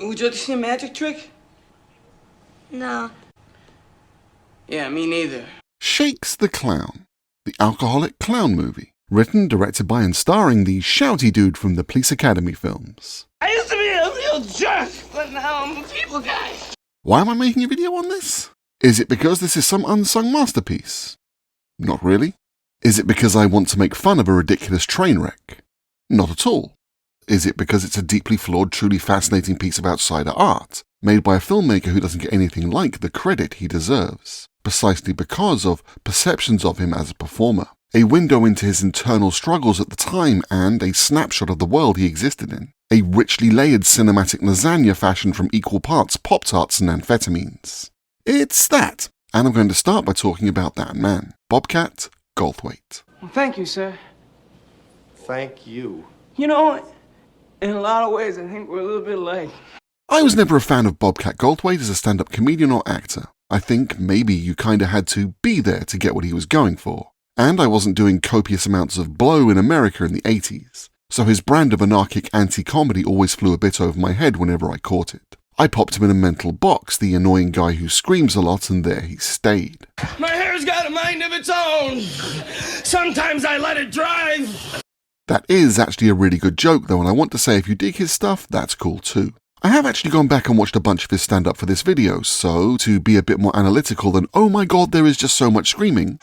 Would you like to see a magic trick? No. Yeah, me neither. Shakes the Clown, the alcoholic clown movie. Written, directed by and starring the shouty dude from the Police Academy films. I used to be a real jerk, but now I'm a people guy. Why am I making a video on this? Is it because this is some unsung masterpiece? Not really. Is it because I want to make fun of a ridiculous train wreck? Not at all. Is it because it's a deeply flawed, truly fascinating piece of outsider art, made by a filmmaker who doesn't get anything like the credit he deserves, precisely because of perceptions of him as a performer? A window into his internal struggles at the time and a snapshot of the world he existed in. A richly layered cinematic lasagna fashioned from equal parts Pop-Tarts and amphetamines. It's that, and I'm going to start by talking about that man, Bobcat Goldthwaite. Well, thank you, sir. Thank you. You know, in a lot of ways, I think we're a little bit alike. I was never a fan of Bobcat Goldthwaite as a stand-up comedian or actor. I think maybe you kinda had to be there to get what he was going for. And I wasn't doing copious amounts of blow in America in the 80s, so his brand of anarchic anti-comedy always flew a bit over my head whenever I caught it. I popped him in a mental box, the annoying guy who screams a lot, and there he stayed. My hair's got a mind of its own. Sometimes I let it drive. That is actually a really good joke though, and I want to say if you dig his stuff, that's cool too. I have actually gone back and watched a bunch of his stand-up for this video, so to be a bit more analytical than, oh my god, there is just so much screaming,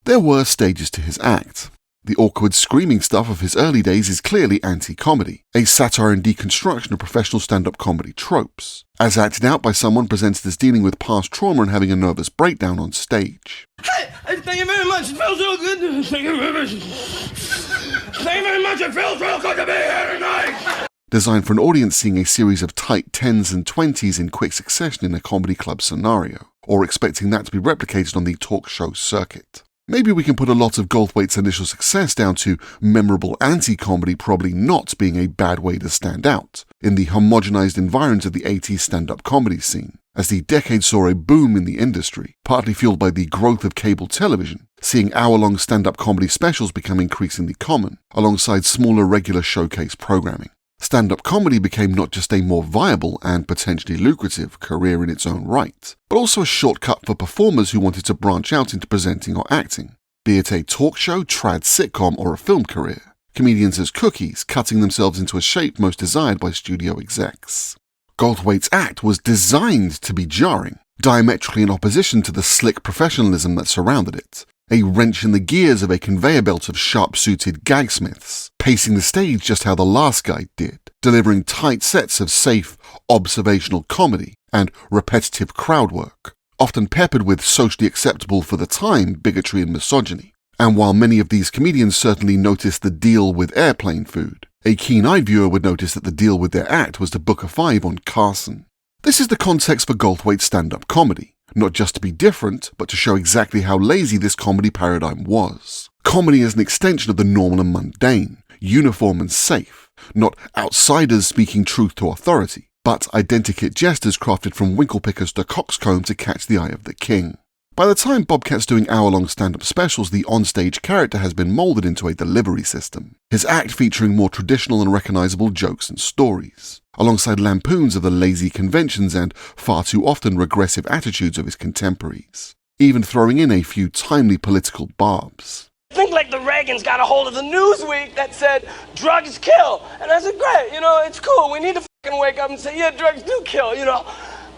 there were stages to his act. The awkward screaming stuff of his early days is clearly anti-comedy, a satire and deconstruction of professional stand-up comedy tropes, as acted out by someone presented as dealing with past trauma and having a nervous breakdown on stage. Hey, thank you very much. It feels real good. Thank you very much. Thank you very much. It feels real good to be here tonight. Designed for an audience seeing a series of tight 10s and 20s in quick succession in a comedy club scenario, or expecting that to be replicated on the talk show circuit. Maybe we can put a lot of Goldthwaite's initial success down to memorable anti-comedy probably not being a bad way to stand out in the homogenized environs of the 80s stand-up comedy scene, as the decade saw a boom in the industry, partly fueled by the growth of cable television, seeing hour-long stand-up comedy specials become increasingly common, alongside smaller regular showcase programming. Stand-up comedy became not just a more viable and potentially lucrative career in its own right, but also a shortcut for performers who wanted to branch out into presenting or acting, be it a talk show, trad sitcom, or a film career. Comedians as cookies, cutting themselves into a shape most desired by studio execs. Goldthwaite's act was designed to be jarring, diametrically in opposition to the slick professionalism that surrounded it. A wrench in the gears of a conveyor belt of sharp-suited gagsmiths, pacing the stage just how the last guy did, delivering tight sets of safe, observational comedy and repetitive crowd work, often peppered with socially acceptable for the time bigotry and misogyny. And while many of these comedians certainly noticed the deal with airplane food, a keen-eyed viewer would notice that the deal with their act was to book a 5 on Carson. This is the context for Goldthwaite's stand-up comedy. Not just to be different, but to show exactly how lazy this comedy paradigm was. Comedy is an extension of the normal and mundane, uniform and safe, not outsiders speaking truth to authority, but identikit jesters crafted from winkle-pickers to coxcomb to catch the eye of the king. By the time Bobcat's doing hour-long stand-up specials, the onstage character has been molded into a delivery system, his act featuring more traditional and recognizable jokes and stories, alongside lampoons of the lazy conventions and far too often regressive attitudes of his contemporaries, even throwing in a few timely political barbs. I think like the Reagans got a hold of the Newsweek that said, drugs kill. And I said, great, it's cool. We need to fucking wake up and say, yeah, drugs do kill,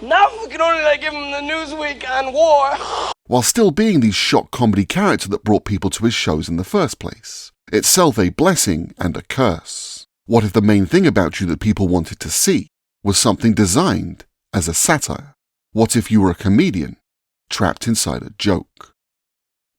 Now we can only give him the Newsweek on war. While still being the shock comedy character that brought people to his shows in the first place. Itself a blessing and a curse. What if the main thing about you that people wanted to see was something designed as a satire? What if you were a comedian trapped inside a joke?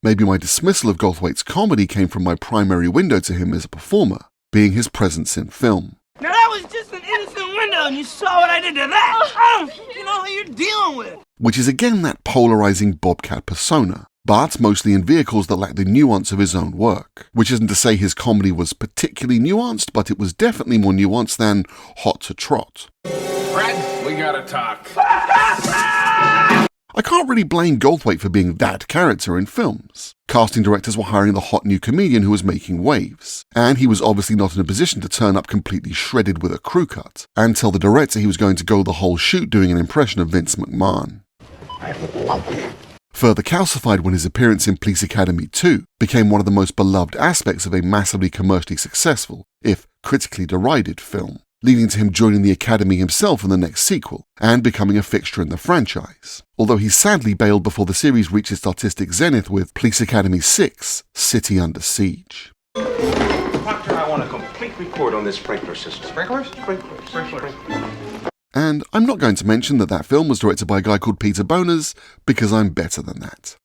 Maybe my dismissal of Goldthwaite's comedy came from my primary window to him as a performer, being his presence in film. Now that was just an innocent window and you saw what I did to that. You know who you're dealing with. Which is again that polarizing Bobcat persona, but mostly in vehicles that lack the nuance of his own work. Which isn't to say his comedy was particularly nuanced, but it was definitely more nuanced than hot to trot. Fred, we gotta talk. I can't really blame Goldthwait for being that character in films. Casting directors were hiring the hot new comedian who was making waves, and he was obviously not in a position to turn up completely shredded with a crew cut, and tell the director he was going to go the whole shoot doing an impression of Vince McMahon. Further calcified when his appearance in Police Academy 2 became one of the most beloved aspects of a massively commercially successful, if critically derided, film, leading to him joining the Academy himself in the next sequel, and becoming a fixture in the franchise, although he sadly bailed before the series reached its artistic zenith with Police Academy 6, City Under Siege. Proctor, I want a complete report on this sprinkler system. Sprinklers? Sprinklers. And I'm not going to mention that film was directed by a guy called Peter Boners, because I'm better than that.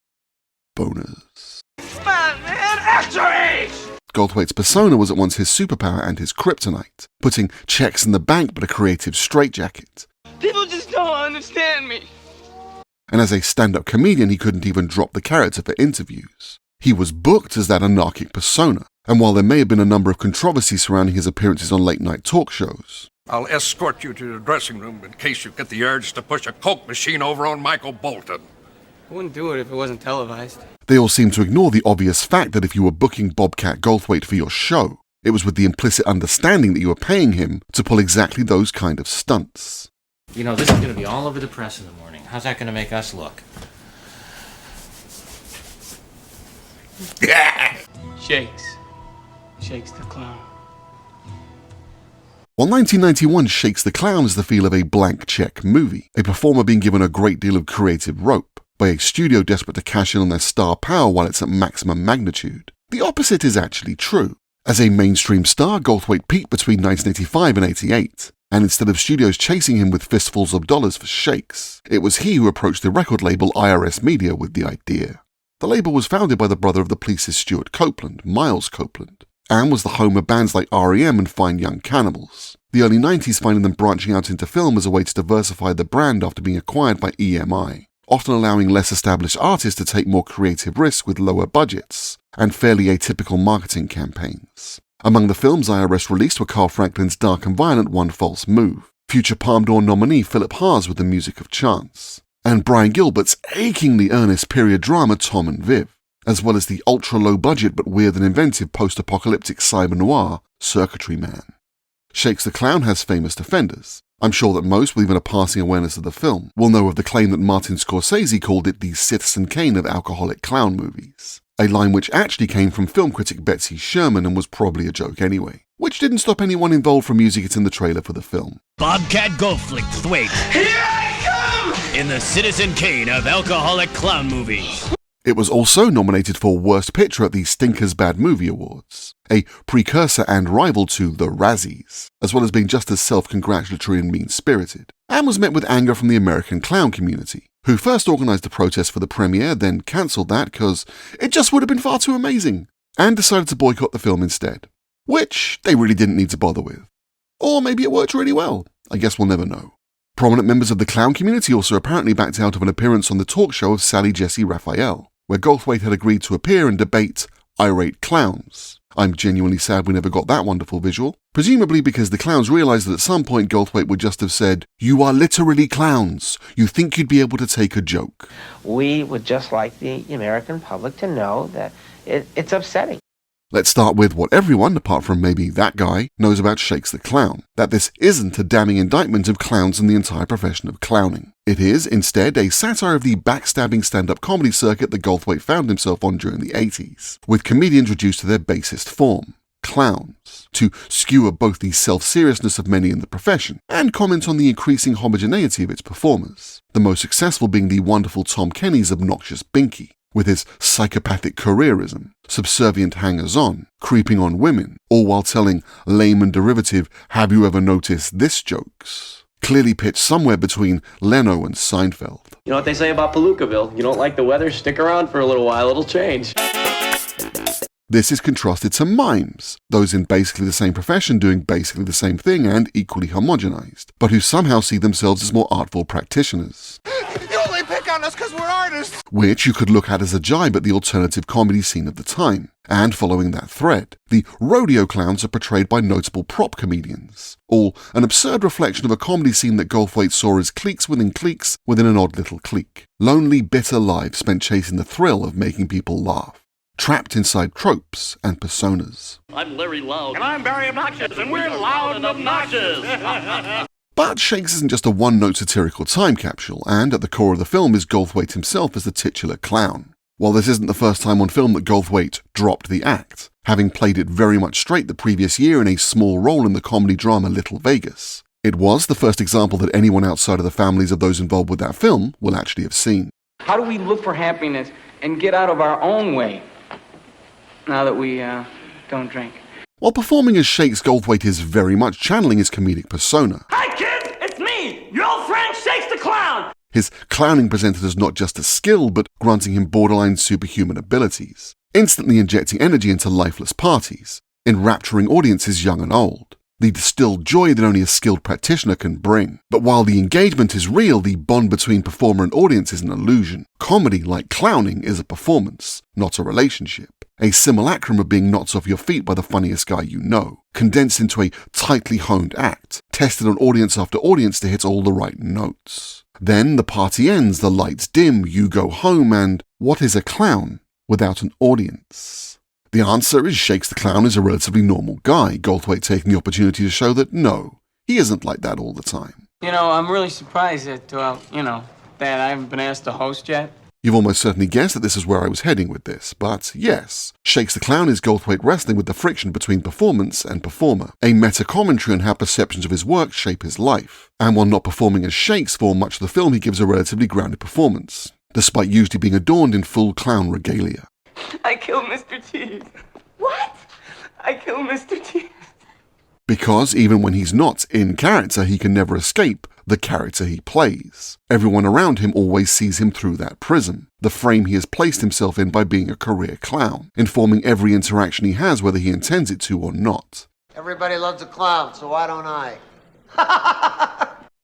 Boners. Man, after age! Goldthwait's persona was at once his superpower and his kryptonite, putting checks in the bank but a creative straitjacket. People just don't understand me. And as a stand-up comedian, he couldn't even drop the character for interviews. He was booked as that anarchic persona, and while there may have been a number of controversies surrounding his appearances on late-night talk shows, I'll escort you to the dressing room in case you get the urge to push a Coke machine over on Michael Bolton. I wouldn't do it if it wasn't televised. they all seem to ignore the obvious fact that if you were booking Bobcat Goldthwait for your show, it was with the implicit understanding that you were paying him to pull exactly those kind of stunts. You know, this is going to be all over the press in the morning. How's that going to make us look? Shakes the clown. While 1991 Shakes the Clown is the feel of a blank check movie, a performer being given a great deal of creative rope, by a studio desperate to cash in on their star power while it's at maximum magnitude, the opposite is actually true. As a mainstream star, Goldthwait peaked between 1985 and 88, and instead of studios chasing him with fistfuls of dollars for Shakes, it was he who approached the record label IRS Media with the idea. The label was founded by the brother of the Police's Stuart Copeland, Miles Copeland, and was the home of bands like R.E.M. and Fine Young Cannibals, the early 90s finding them branching out into film as a way to diversify the brand after being acquired by EMI, often allowing less established artists to take more creative risks with lower budgets and fairly atypical marketing campaigns. Among the films IRS released were Carl Franklin's dark and violent One False Move, future Palme d'Or nominee Philip Haas with The Music of Chance, and Brian Gilbert's achingly earnest period drama Tom and Viv, as well as the ultra-low-budget but weird and inventive post-apocalyptic cyber noir Circuitry Man. Shakes the Clown has famous defenders. I'm sure that most, with even a passing awareness of the film, will know of the claim that Martin Scorsese called it the Citizen Kane of alcoholic clown movies, a line which actually came from film critic Betsy Sherman and was probably a joke anyway, which didn't stop anyone involved from using it in the trailer for the film. Bobcat Goldthwait. Here I come! In the Citizen Kane of alcoholic clown movies. It was also nominated for Worst Picture at the Stinkers Bad Movie Awards, a precursor and rival to the Razzies, as well as being just as self-congratulatory and mean-spirited, and was met with anger from the American clown community, who first organised a protest for the premiere, then cancelled that because it just would have been far too amazing, and decided to boycott the film instead, which they really didn't need to bother with. Or maybe it worked really well. I guess we'll never know. Prominent members of the clown community also apparently backed out of an appearance on the talk show of Sally Jesse Raphael, where Goldthwait had agreed to appear and debate irate clowns. I'm genuinely sad we never got that wonderful visual, presumably because the clowns realised that at some point Goldthwait would just have said, "You are literally clowns. You think you'd be able to take a joke." We would just like the American public to know that it's upsetting. Let's start with what everyone, apart from maybe that guy, knows about Shakes the Clown, that this isn't a damning indictment of clowns and the entire profession of clowning. It is, instead, a satire of the backstabbing stand-up comedy circuit that Goldthwait found himself on during the 80s, with comedians reduced to their basest form, clowns, to skewer both the self-seriousness of many in the profession and comment on the increasing homogeneity of its performers, the most successful being the wonderful Tom Kenny's obnoxious Binky, with his psychopathic careerism, subservient hangers-on, creeping on women, all while telling lame and derivative "have you ever noticed this" jokes, clearly pitched somewhere between Leno and Seinfeld. You know what they say about Palookaville? You don't like the weather? Stick around for a little while, it'll change. This is contrasted to mimes, those in basically the same profession doing basically the same thing and equally homogenized, but who somehow see themselves as more artful practitioners. You only pick clown. That's because we're artists. Which you could look at as a jibe at the alternative comedy scene of the time. And following that thread, the rodeo clowns are portrayed by notable prop comedians. All an absurd reflection of a comedy scene that Goldthwait saw as cliques within an odd little clique. Lonely, bitter lives spent chasing the thrill of making people laugh. Trapped inside tropes and personas. I'm Larry Loud. And I'm Barry Obnoxious, and we're loud and obnoxious. But Shakes isn't just a one-note satirical time capsule, and at the core of the film is Goldthwait himself as the titular clown. While this isn't the first time on film that Goldthwait dropped the act, having played it very much straight the previous year in a small role in the comedy drama Little Vegas, it was the first example that anyone outside of the families of those involved with that film will actually have seen. How do we look for happiness and get out of our own way now that we don't drink? While performing as Shakes, Goldthwait is very much channeling his comedic persona. Hi, kids! It's me, your old friend Shakes the Clown! His clowning presented as not just a skill, but granting him borderline superhuman abilities, instantly injecting energy into lifeless parties, enrapturing audiences young and old. The distilled joy that only a skilled practitioner can bring. But while the engagement is real, the bond between performer and audience is an illusion. Comedy, like clowning, is a performance, not a relationship. A simulacrum of being knocked off your feet by the funniest guy you know, condensed into a tightly honed act, tested on audience after audience to hit all the right notes. Then the party ends, the lights dim, you go home, and what is a clown without an audience? The answer is Shakes the Clown is a relatively normal guy, Goldthwait taking the opportunity to show that no, he isn't like that all the time. You know, I'm really surprised that, that I haven't been asked to host yet. You've almost certainly guessed that this is where I was heading with this, but yes, Shakes the Clown is Goldthwait wrestling with the friction between performance and performer, a meta-commentary on how perceptions of his work shape his life. And while not performing as Shakes for much of the film, he gives a relatively grounded performance, despite usually being adorned in full clown regalia. I killed Mr. Cheese. What? I killed Mr. Cheese. Because even when he's not in character, he can never escape the character he plays. Everyone around him always sees him through that prism, the frame he has placed himself in by being a career clown, informing every interaction he has whether he intends it to or not. Everybody loves a clown, so why don't I?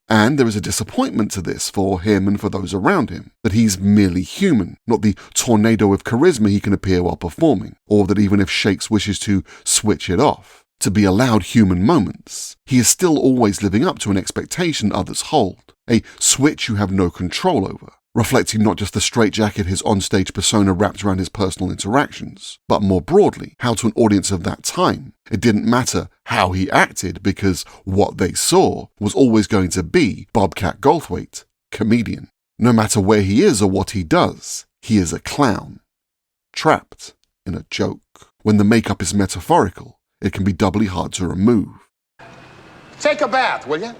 And there is a disappointment to this for him and for those around him, that he's merely human, not the tornado of charisma he can appear while performing, or that even if Shakes wishes to switch it off, to be allowed human moments, he is still always living up to an expectation others hold, a switch you have no control over, reflecting not just the straitjacket his onstage persona wrapped around his personal interactions, but more broadly, how to an audience of that time, it didn't matter how he acted because what they saw was always going to be Bobcat Goldthwait, comedian. No matter where he is or what he does, he is a clown, trapped in a joke. When the makeup is metaphorical, it can be doubly hard to remove. Take a bath, will you?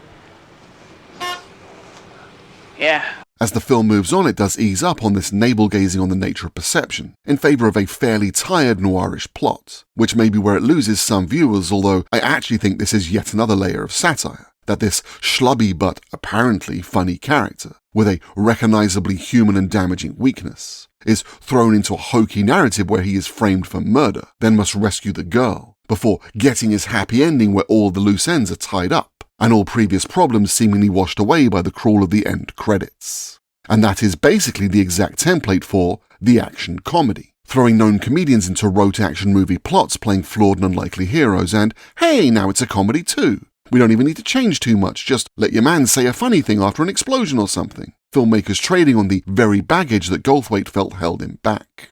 Yeah. As the film moves on, it does ease up on this navel-gazing on the nature of perception, in favour of a fairly tired noirish plot, which may be where it loses some viewers, although I actually think this is yet another layer of satire, that this schlubby but apparently funny character, with a recognisably human and damaging weakness, is thrown into a hokey narrative where he is framed for murder, then must rescue the girl, before getting his happy ending where all the loose ends are tied up, and all previous problems seemingly washed away by the crawl of the end credits. And that is basically the exact template for the action comedy, throwing known comedians into rote action movie plots playing flawed and unlikely heroes, and hey, now it's a comedy too. We don't even need to change too much, just let your man say a funny thing after an explosion or something. Filmmakers trading on the very baggage that Goldthwait felt held him back.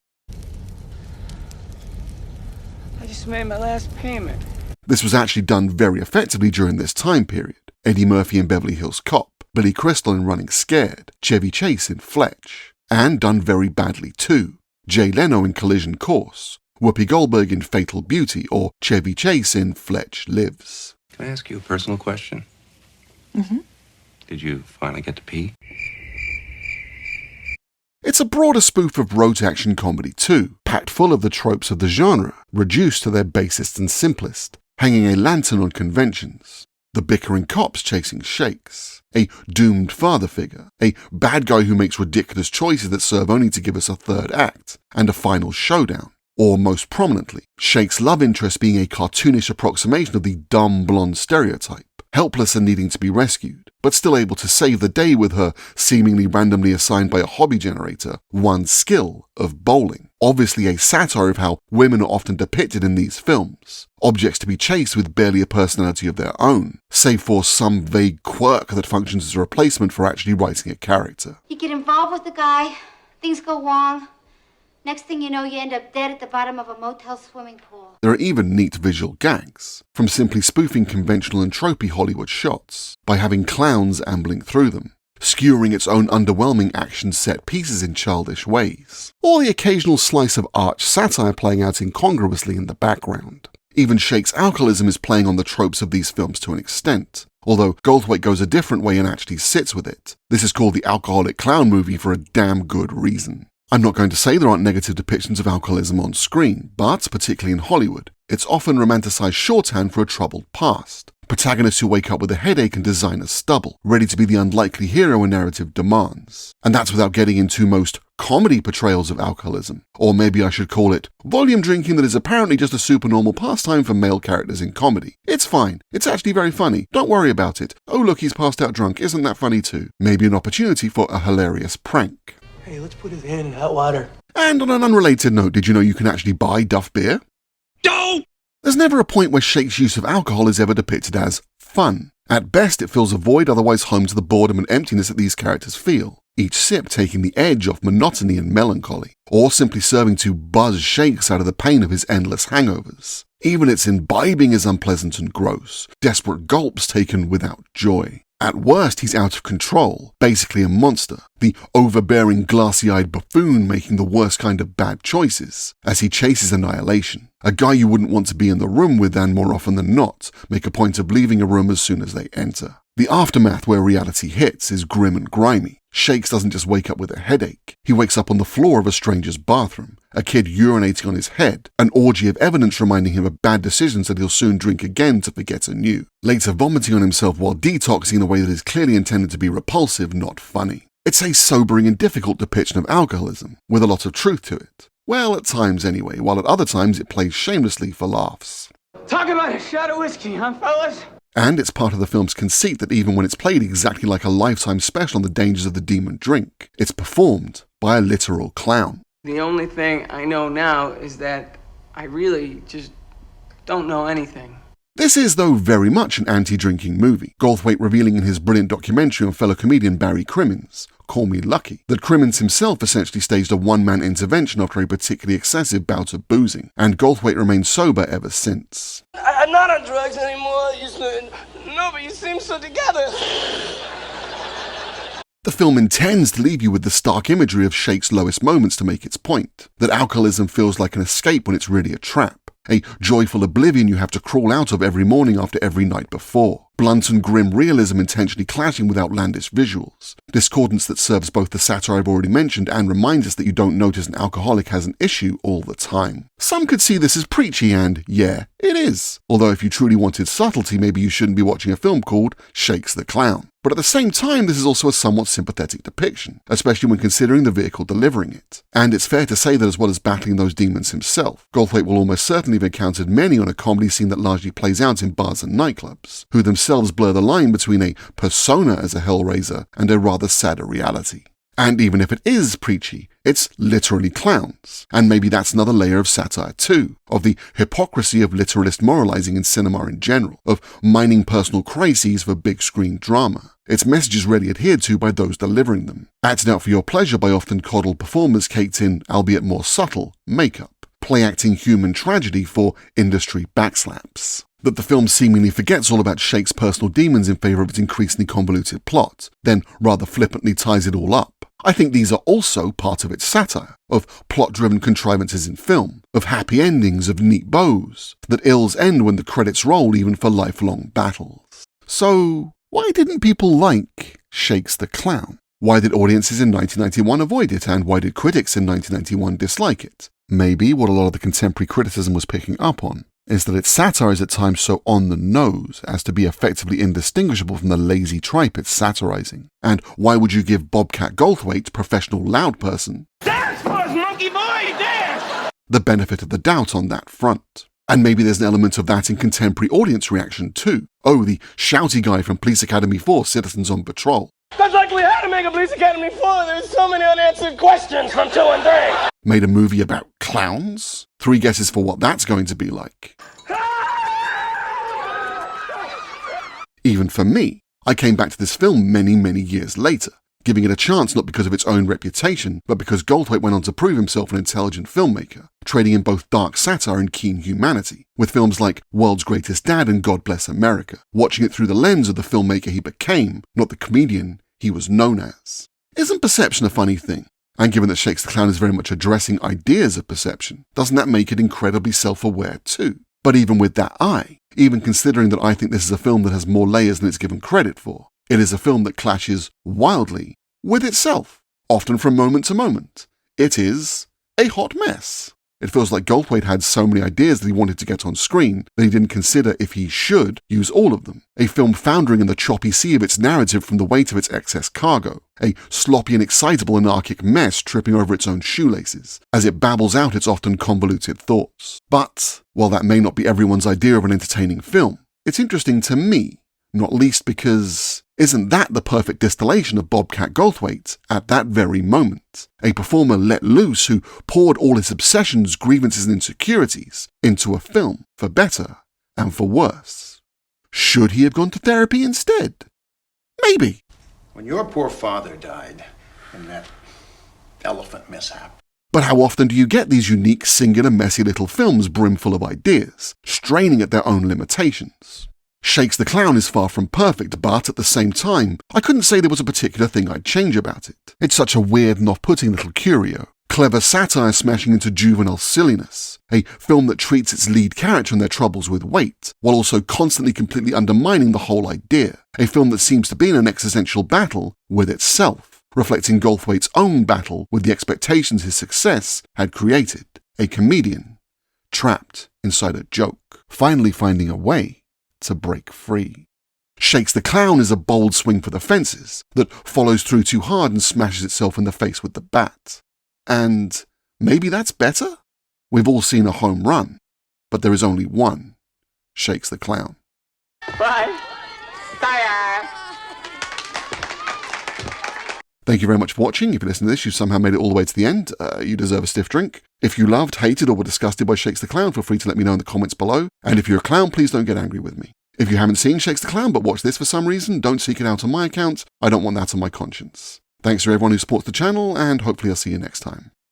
I just made my last payment. This was actually done very effectively during this time period. Eddie Murphy in Beverly Hills Cop, Billy Crystal in Running Scared, Chevy Chase in Fletch, and done very badly too. Jay Leno in Collision Course, Whoopi Goldberg in Fatal Beauty, or Chevy Chase in Fletch Lives. Can I ask you a personal question? Mm-hmm. Did you finally get to pee? It's a broader spoof of rote action comedy too, packed full of the tropes of the genre, reduced to their basest and simplest, hanging a lantern on conventions, the bickering cops chasing Shakes, a doomed father figure, a bad guy who makes ridiculous choices that serve only to give us a third act, and a final showdown, or most prominently, Shakes' love interest being a cartoonish approximation of the dumb blonde stereotype, helpless and needing to be rescued, but still able to save the day with her seemingly randomly assigned by a hobby generator one skill of bowling. Obviously a satire of how women are often depicted in these films, objects to be chased with barely a personality of their own, save for some vague quirk that functions as a replacement for actually writing a character. You get involved with the guy, things go wrong. Next thing you know, you end up dead at the bottom of a motel swimming pool. There are even neat visual gags, from simply spoofing conventional and tropey Hollywood shots, by having clowns ambling through them, skewering its own underwhelming action set pieces in childish ways, or the occasional slice of arch satire playing out incongruously in the background. Even Shake's alcoholism is playing on the tropes of these films to an extent, although Goldthwait goes a different way and actually sits with it. This is called the alcoholic clown movie for a damn good reason. I'm not going to say there aren't negative depictions of alcoholism on screen, but, particularly in Hollywood, it's often romanticized shorthand for a troubled past. Protagonists who wake up with a headache and designer stubble, ready to be the unlikely hero a narrative demands. And that's without getting into most comedy portrayals of alcoholism. Or maybe I should call it volume drinking that is apparently just a supernormal pastime for male characters in comedy. It's fine. It's actually very funny. Don't worry about it. Oh look, he's passed out drunk. Isn't that funny too? Maybe an opportunity for a hilarious prank. Hey, let's put his hand in hot water. And on an unrelated note, did you know you can actually buy Duff beer? No! There's never a point where Shake's use of alcohol is ever depicted as fun. At best, it fills a void otherwise home to the boredom and emptiness that these characters feel, each sip taking the edge off monotony and melancholy, or simply serving to buzz Shakes out of the pain of his endless hangovers. Even its imbibing is unpleasant and gross, desperate gulps taken without joy. At worst, he's out of control, basically a monster, the overbearing, glassy-eyed buffoon making the worst kind of bad choices, as he chases annihilation. A guy you wouldn't want to be in the room with and, more often than not, make a point of leaving a room as soon as they enter. The aftermath where reality hits is grim and grimy. Shakes doesn't just wake up with a headache. He wakes up on the floor of a stranger's bathroom, a kid urinating on his head, an orgy of evidence reminding him of bad decisions that he'll soon drink again to forget anew, later vomiting on himself while detoxing in a way that is clearly intended to be repulsive, not funny. It's a sobering and difficult depiction of alcoholism, with a lot of truth to it. Well, at times anyway, while at other times it plays shamelessly for laughs. Talk about a shot of whiskey, huh, fellas? And it's part of the film's conceit that even when it's played exactly like a Lifetime special on the dangers of the demon drink, it's performed by a literal clown. The only thing I know now is that I really just don't know anything. This is, though, very much an anti-drinking movie, Goldthwait revealing in his brilliant documentary on fellow comedian Barry Crimmins, Call Me Lucky, that Crimmins himself essentially staged a one-man intervention after a particularly excessive bout of boozing, and Goldthwait remained sober ever since. I'm not on drugs anymore. No, but you seem so together. The film intends to leave you with the stark imagery of Shake's lowest moments to make its point, that alcoholism feels like an escape when it's really a trap, a joyful oblivion you have to crawl out of every morning after every night before. Blunt and grim realism intentionally clashing with outlandish visuals. Discordance that serves both the satire I've already mentioned and reminds us that you don't notice an alcoholic has an issue all the time. Some could see this as preachy and, yeah, it is. Although if you truly wanted subtlety, maybe you shouldn't be watching a film called Shakes the Clown. But at the same time, this is also a somewhat sympathetic depiction, especially when considering the vehicle delivering it. And it's fair to say that as well as battling those demons himself, Goldthwait will almost certainly have encountered many on a comedy scene that largely plays out in bars and nightclubs, who themselves blur the line between a persona as a hellraiser and a rather sadder reality. And even if it is preachy, it's literally clowns. And maybe that's another layer of satire too, of the hypocrisy of literalist moralizing in cinema in general, of mining personal crises for big screen drama. Its message is rarely adhered to by those delivering them, acted out for your pleasure by often coddled performers caked in, albeit more subtle, makeup, play-acting human tragedy for industry backslaps. That the film seemingly forgets all about Shake's personal demons in favour of its increasingly convoluted plot, then rather flippantly ties it all up. I think these are also part of its satire, of plot-driven contrivances in film, of happy endings, of neat bows, that ills end when the credits roll even for lifelong battles. So, why didn't people like Shakes the Clown? Why did audiences in 1991 avoid it, and why did critics in 1991 dislike it? Maybe what a lot of the contemporary criticism was picking up on is that its satire is at times so on the nose as to be effectively indistinguishable from the lazy tripe it's satirizing. And why would you give Bobcat Goldthwait, professional loud person, Dance for us, monkey boy, dance! the benefit of the doubt on that front? And maybe there's an element of that in contemporary audience reaction too. Oh, the shouty guy from Police Academy 4, Citizens on Patrol. That's like we had to make a Police Academy 4. There's so many unanswered questions from 2 and 3. Made a movie about clowns? 3 guesses for what that's going to be like. Even for me, I came back to this film many, many years later, giving it a chance not because of its own reputation, but because Goldthwait went on to prove himself an intelligent filmmaker, trading in both dark satire and keen humanity, with films like World's Greatest Dad and God Bless America, watching it through the lens of the filmmaker he became, not the comedian he was known as. Isn't perception a funny thing? And given that Shakes the Clown is very much addressing ideas of perception, doesn't that make it incredibly self-aware too? But even with that eye, even considering that I think this is a film that has more layers than it's given credit for, it is a film that clashes wildly with itself, often from moment to moment. It is a hot mess. It feels like Goldthwait had so many ideas that he wanted to get on screen that he didn't consider if he should use all of them. A film foundering in the choppy sea of its narrative from the weight of its excess cargo. A sloppy and excitable anarchic mess tripping over its own shoelaces, as it babbles out its often convoluted thoughts. But, while that may not be everyone's idea of an entertaining film, it's interesting to me, not least because isn't that the perfect distillation of Bobcat Goldthwait at that very moment? A performer let loose who poured all his obsessions, grievances and insecurities into a film, for better and for worse. Should he have gone to therapy instead? Maybe. When your poor father died in that elephant mishap. But how often do you get these unique, singular, messy little films brimful of ideas, straining at their own limitations? Shakes the Clown is far from perfect, but at the same time, I couldn't say there was a particular thing I'd change about it. It's such a weird and off-putting little curio. Clever satire smashing into juvenile silliness. A film that treats its lead character and their troubles with weight, while also constantly completely undermining the whole idea. A film that seems to be in an existential battle with itself, reflecting Goldthwait's own battle with the expectations his success had created. A comedian, trapped inside a joke, finally finding a way to break free. Shakes the Clown is a bold swing for the fences that follows through too hard and smashes itself in the face with the bat. And maybe that's better? We've all seen a home run, but there is only one Shakes the Clown. Bye. Tire. Thank you very much for watching. If you listen to this, you somehow made it all the way to the end. You deserve a stiff drink. If you loved, hated, or were disgusted by Shakes the Clown, feel free to let me know in the comments below. And if you're a clown, please don't get angry with me. If you haven't seen Shakes the Clown but watched this for some reason, don't seek it out on my account. I don't want that on my conscience. Thanks to everyone who supports the channel, and hopefully I'll see you next time.